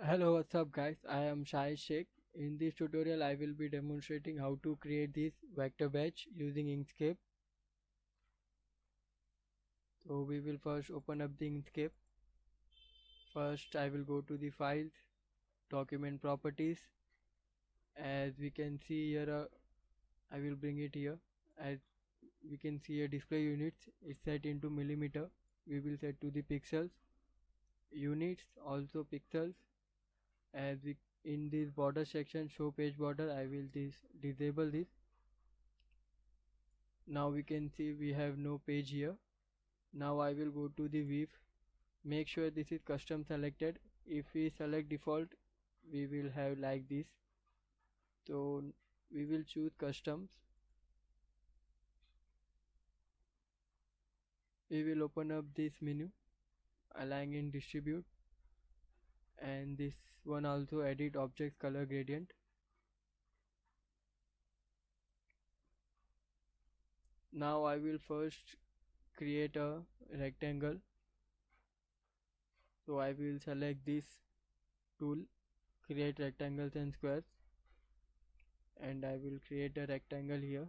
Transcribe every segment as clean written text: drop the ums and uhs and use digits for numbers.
Hello, what's up guys? I am Shai Sheikh. In this tutorial, I will be demonstrating how to create this vector badge using Inkscape. So we will first open up the Inkscape. First, I will go to the files, document properties. As we can see here, I will bring it here. As we can see a display units is set into millimeter. We will set to the pixels. Units also pixels. As we in this border section show page border, I will disable this. Now we can see we have no page here. Now I will go to the view. Make sure this is custom selected. If we select default, we will have like this. So we will choose customs. We will open up this menu, align and distribute, and this one also edit object color gradient. Now I will first create a rectangle. So I will select this tool, create rectangles and squares, and I will create a rectangle here.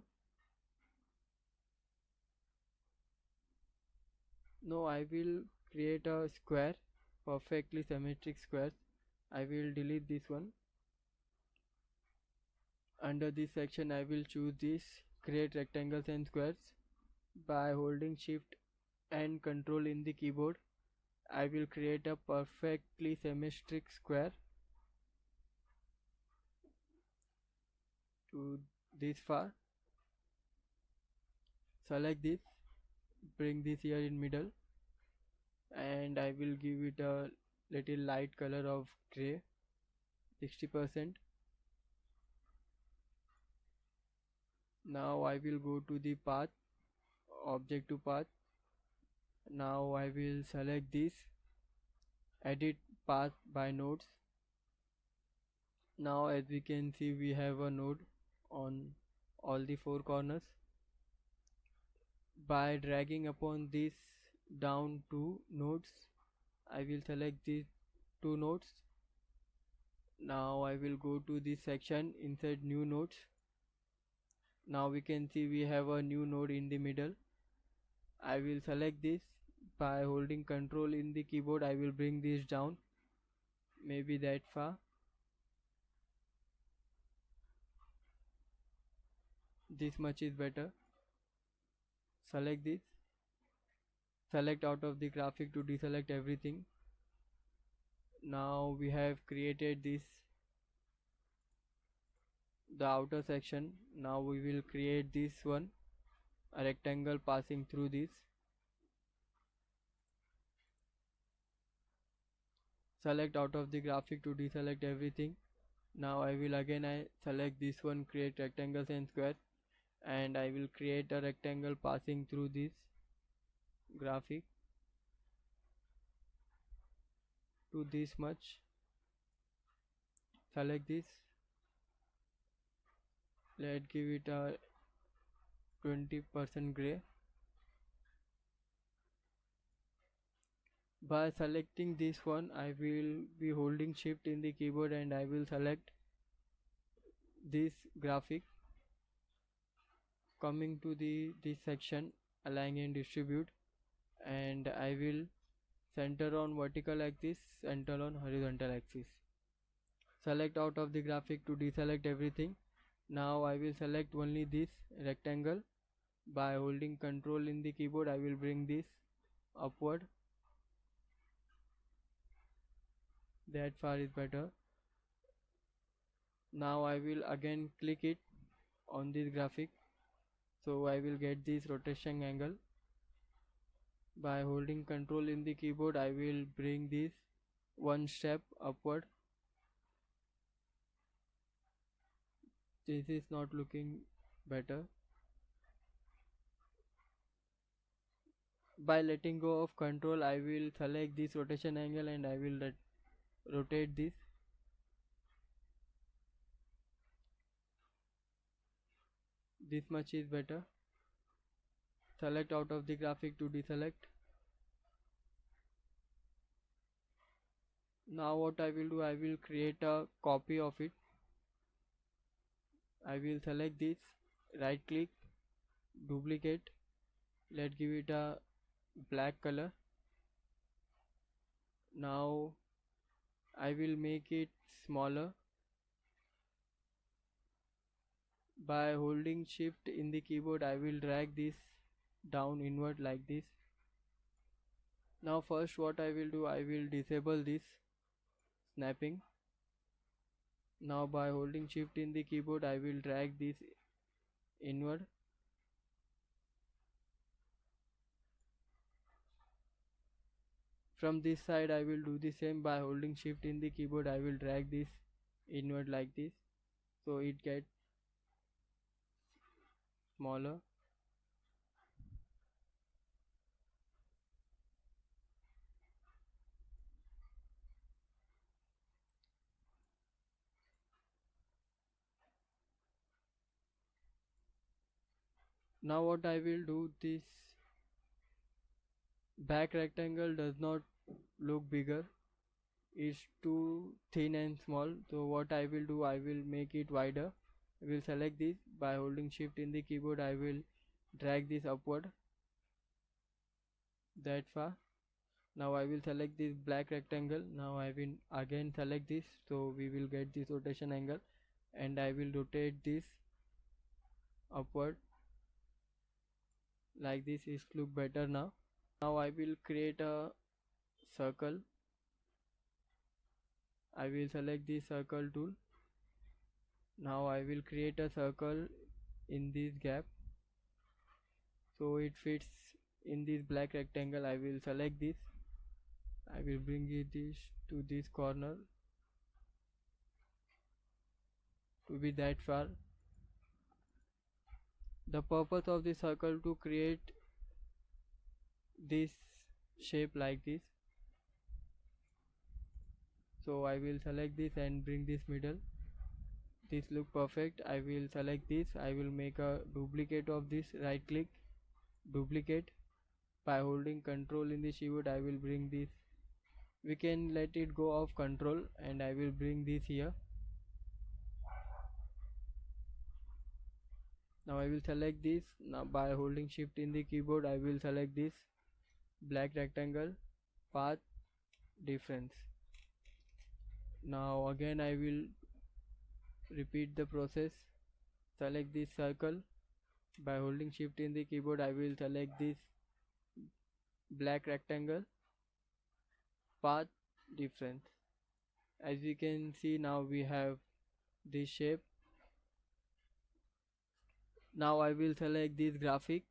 Now I will create a square, perfectly symmetric square. I will delete this one. Under this section I will choose this create rectangles and squares. By holding shift and control in the keyboard, I will create a perfectly symmetric square to this far. Select this, bring this here in middle, and I will give it a little light color of gray, 60%. Now I will go to the path, object to path. Now I will select this, edit path by nodes. Now as we can see, we have a node on all the four corners. By dragging upon this down two nodes, I will select these two nodes. Now I will go to this section, insert new nodes. Now we can see we have a new node in the middle. I will select this. By holding control in the keyboard, I will bring this down, maybe that far. This much is better. Select this, select out of the graphic to deselect everything. Now we have created this, the outer section. Now we will create this one, a rectangle passing through this. Select out of the graphic to deselect everything. Now I will again select this one, create rectangles and square, and I will create a rectangle passing through this graphic to this much. Select this, let's give it a 20% gray. By selecting this one, I will be holding shift in the keyboard and I will select this graphic. Coming to this section, align and distribute, and I will center on vertical axis, center on horizontal axis. Select out of the graphic to deselect everything. Now I will select only this rectangle. By holding control in the keyboard, I will bring this upward. That far is better. Now I will again click it on this graphic, so I will get this rotation angle. By holding control in the keyboard, I will bring this one step upward. This is not looking better. By letting go of control, I will select this rotation angle and I will rotate this. This much is better. Select out of the graphic to deselect. Now what I will do, I will create a copy of it. I will select this, right click, duplicate. Let's give it a black color. Now I will make it smaller by holding shift in the keyboard. I will drag this down inward like this. Now first what I will do, I will disable this snapping. Now by holding shift in the keyboard I will drag this inward. From this side I will do the same. By holding shift in the keyboard I will drag this inward like this, so it gets smaller. Now what I will do, this back rectangle does not look bigger, is too thin and small. So what I will do, I will make it wider. I will select this. By holding shift in the keyboard I will drag this upward that far. Now I will select this black rectangle. Now I will again select this, so we will get this rotation angle, and I will rotate this upward like this. Is look better now. Now I will create a circle. I will select the circle tool. Now I will create a circle in this gap so it fits in this black rectangle. I will select this. I will bring it this to this corner to be that far. The purpose of the circle to create this shape like this. So I will select this and bring this middle. This look perfect. I will select this. I will make a duplicate of this. Right click, duplicate. By holding control in the keyboard I will bring this. We can let it go off control, and I will bring this here. Now I will select this. Now by holding shift in the keyboard I will select this black rectangle, path, difference. Now again I will repeat the process. Select this circle. By holding shift in the keyboard I will select this black rectangle, path, difference. As we can see, now we have this shape. Now I will select this graphic.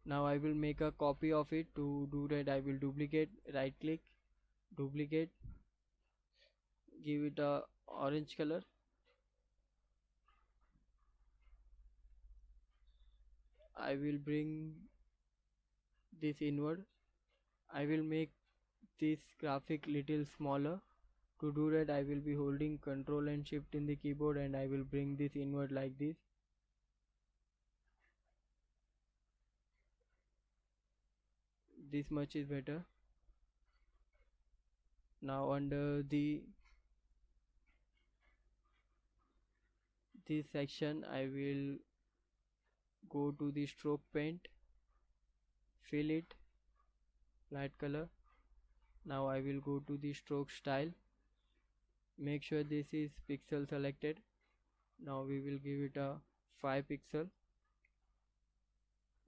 Now I will make a copy of it. To do that I will duplicate, right click, duplicate, give it a orange color. I will bring this inward. I will make this graphic little smaller. To do that I will be holding control and shift in the keyboard, and I will bring this inward like this. This much is better. Now under this section I will go to the stroke paint, fill it, light color. Now I will go to the stroke style. Make sure this is pixel selected. Now we will give it a 5 pixel.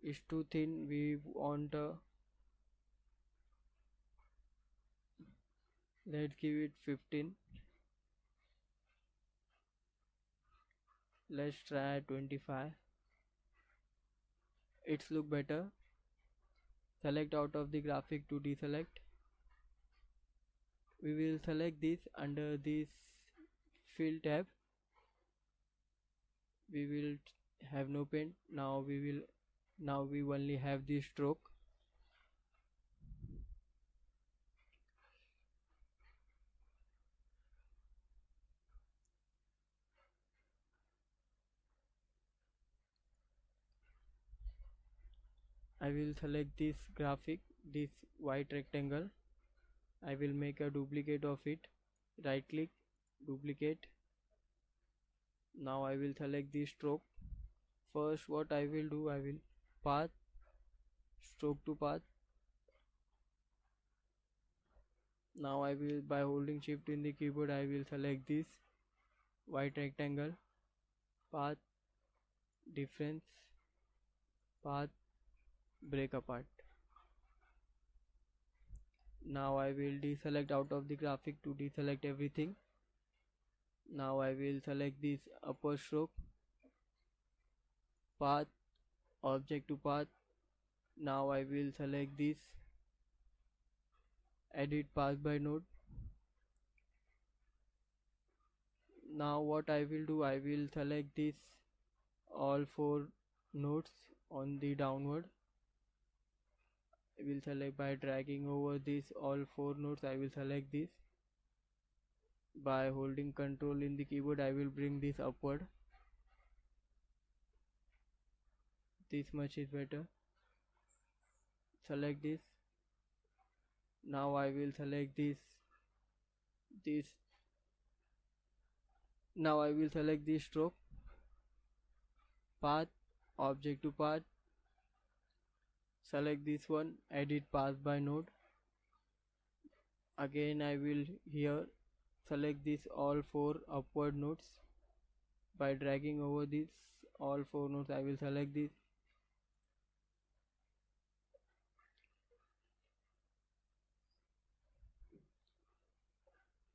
It's too thin. We want let's give it 15. Let's try 25. It's look better. Select out of the graphic to deselect. We will select this under this fill tab. We will have no paint. Now we only have this stroke. I will select this graphic, this white rectangle. I will make a duplicate of it. Right click, duplicate. Now I will select the stroke. First what I will do, I will path, stroke to path. Now I will, by holding shift in the keyboard, I will select this white rectangle, path, difference, path, break apart. Now I will deselect out of the graphic to deselect everything. Now I will select this upper stroke, path, object to path. Now I will select this edit path by node. Now what I will do, I will select this all 4 nodes on the downward. I will select by dragging over this all 4 nodes. I will select this. By holding control in the keyboard, I will bring this upward. This much is better. Select this. Now I will select this. Now I will select this stroke, path, object to path. Select this one, edit path by node. Again I will here select this all 4 upward nodes. By dragging over this all 4 nodes, I will select this.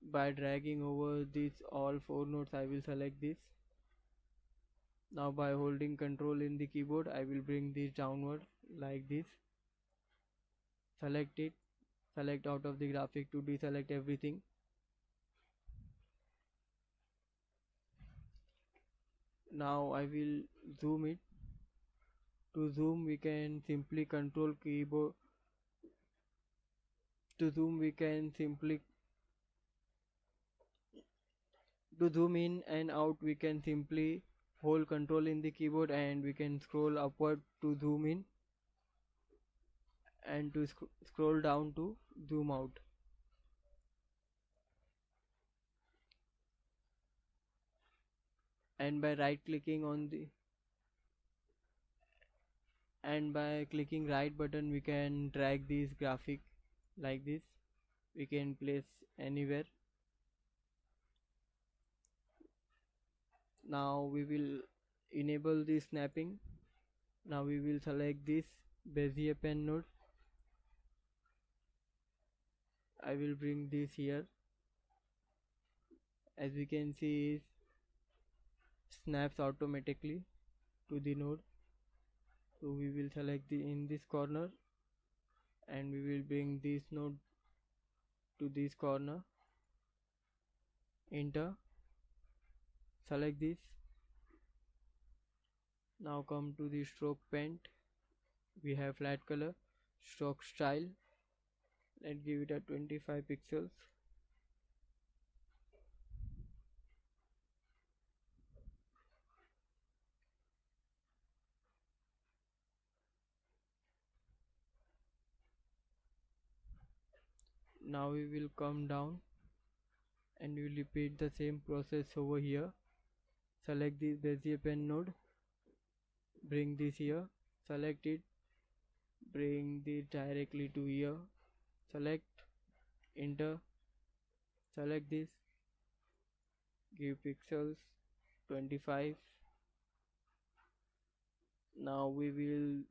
By dragging over these all 4 nodes, I will select this. Now by holding control in the keyboard, I will bring this downward like this. Select it, select out of the graphic to deselect everything. Now I will zoom it. To zoom we can simply control keyboard. To zoom we can simply To zoom in and out we can simply hold control in the keyboard, and we can scroll upward to zoom in and to scroll down to zoom out. And by clicking right button we can drag this graphic like this. We can place anywhere. Now we will enable the snapping. Now we will select this Bezier pen node. I will bring this here. As we can see, it snaps automatically to the node. So we will select in this corner, and we will bring this node to this corner. Enter. Select this. Now come to the stroke paint. We have flat color, stroke style. Let's give it a 25 pixels. Now we will come down and we will repeat the same process over here. Select this Bezier pen node, bring this here, select it, bring this directly to here, select, enter, select this, give pixels 25. Now we will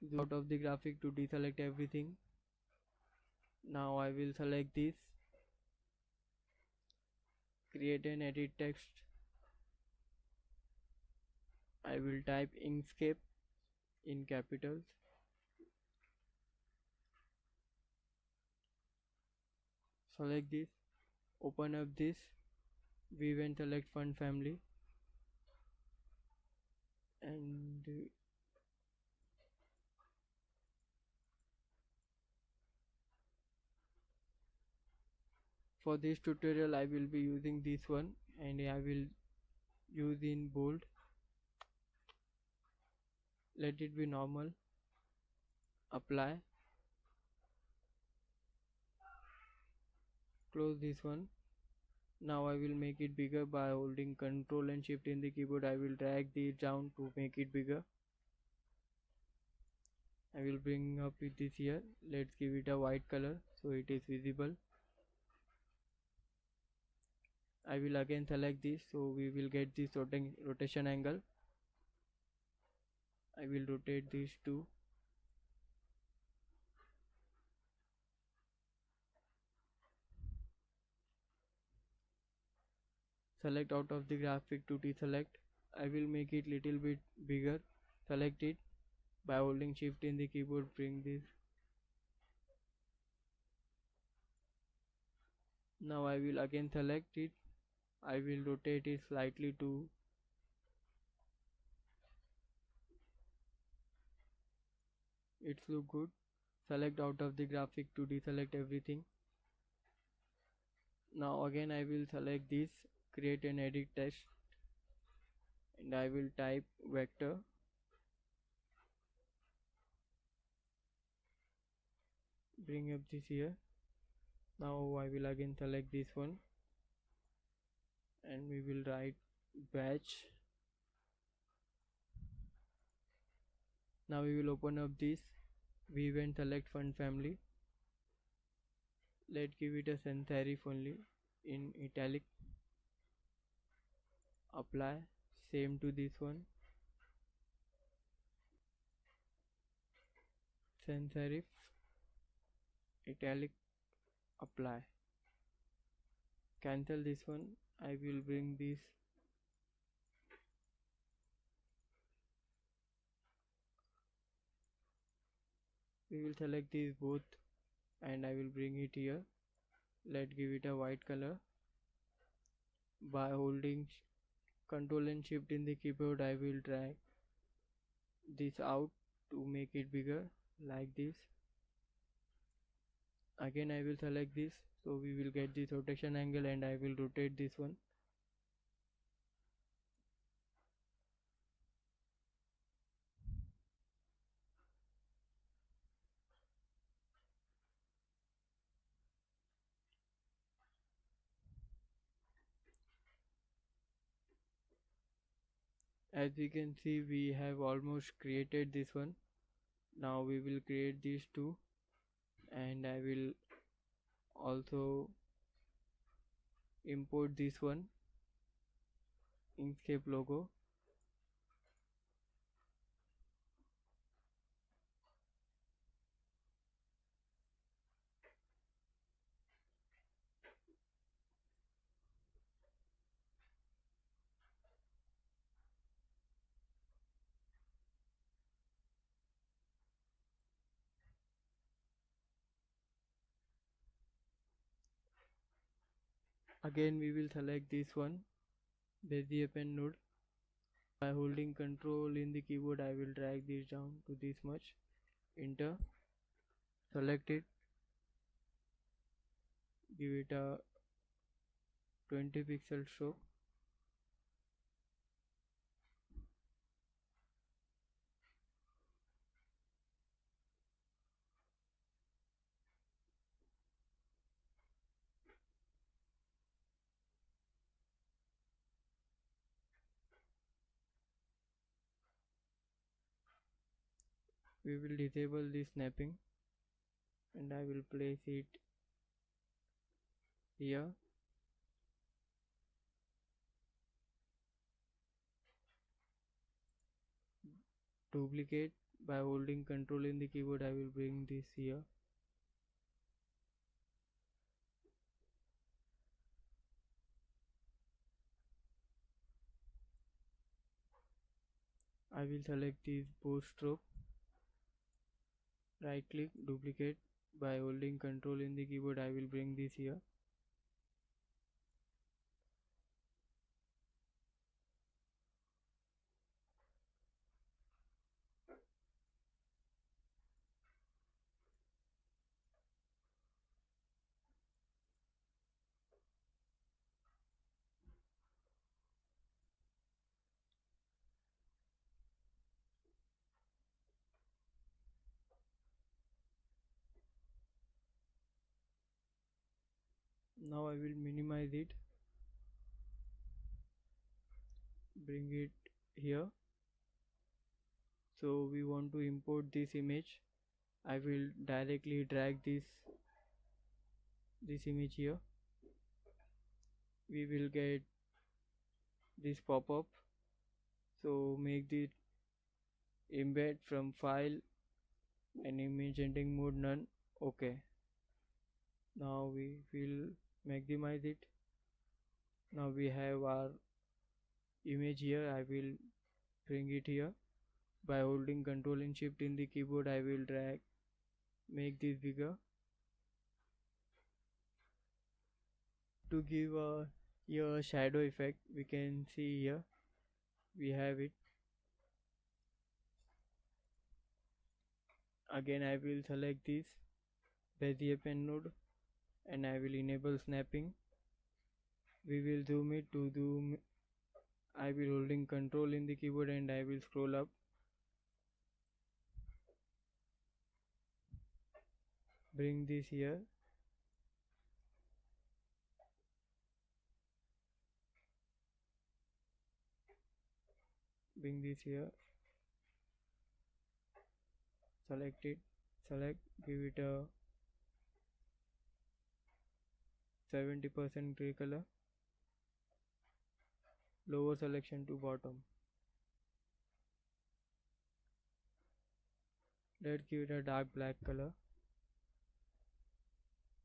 zoom out of the graphic to deselect everything. Now I will select this, create an edit text. I will type Inkscape in capitals. Select this, open up this, view and select font family, and for this tutorial I will be using this one, and I will use in bold. Let it be normal. Apply. close this one. Now I will make it bigger by holding Ctrl and Shift in the keyboard. I will drag this down to make it bigger. I will bring up with this here. Let's give it a white color so it is visible. I will again select this so we will get this rotation angle. I will rotate these two. Select out of the graphic to deselect. I will make it little bit bigger. Select it by holding Shift in the keyboard. Bring this. Now I will again select it. I will rotate it slightly to it look good. Select out of the graphic to deselect everything. Now again I will select this, create an edit text, and I will type vector. Bring up this here. Now I will again select this one and we will write batch. Now we will open up this view and select font family. Let's give it a sans serif only in italic. Apply. Same to this one. Sans serif. Italic. Apply. Cancel this one. I will bring this. We will select these both and I will bring it here. Let's give it a white color. By holding Ctrl and Shift in the keyboard, I will drag this out to make it bigger like this. Again I will select this so we will get this rotation angle and I will rotate this one. As we can see, we have almost created this one. Now we will create these two and I will also import this one, Inkscape logo. Again we will select this one, Bezier pen node. By holding Ctrl in the keyboard, I will drag this down to this much. Enter. Select it. Give it a 20 pixel stroke. We will disable this snapping and I will place it here. Duplicate. By holding Ctrl in the keyboard, I will bring this here. I will select this both stroke. Right click, duplicate. By holding Ctrl in the keyboard, I will bring this here. Now I will minimize it, bring it here. So we want to import this image. I will directly drag this image here. We will get this pop-up. So make the embed from file and image ending mode none. Okay. Now we will maximize it. Now we have our image here. I will bring it here. By holding Ctrl and Shift in the keyboard, I will drag, make this bigger. To give a shadow effect, we can see here, we have it. Again, I will select this Bezier pen node and I will enable snapping. We will zoom it. To zoom, I will holding Ctrl in the keyboard and I will scroll up. Bring this here. Bring this here. Select it. Select. Give it a 70% gray color. Lower selection to bottom. Let's give it a dark black color.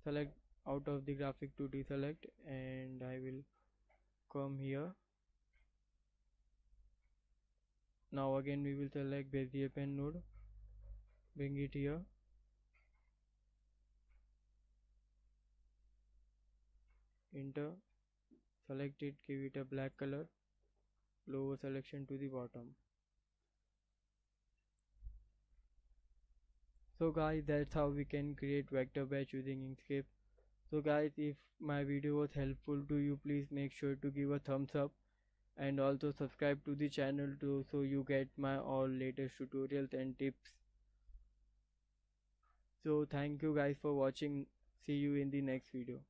Select out of the graphic to deselect and I will come here. Now again we will select Bezier pen node, bring it here, enter, select it, give it a black color, lower selection to the bottom. So guys, that's how we can create vector batch using Inkscape. So guys, if my video was helpful to you, please make sure to give a thumbs up and also subscribe to the channel too, so you get my all latest tutorials and tips. So thank you guys for watching. See you in the next video.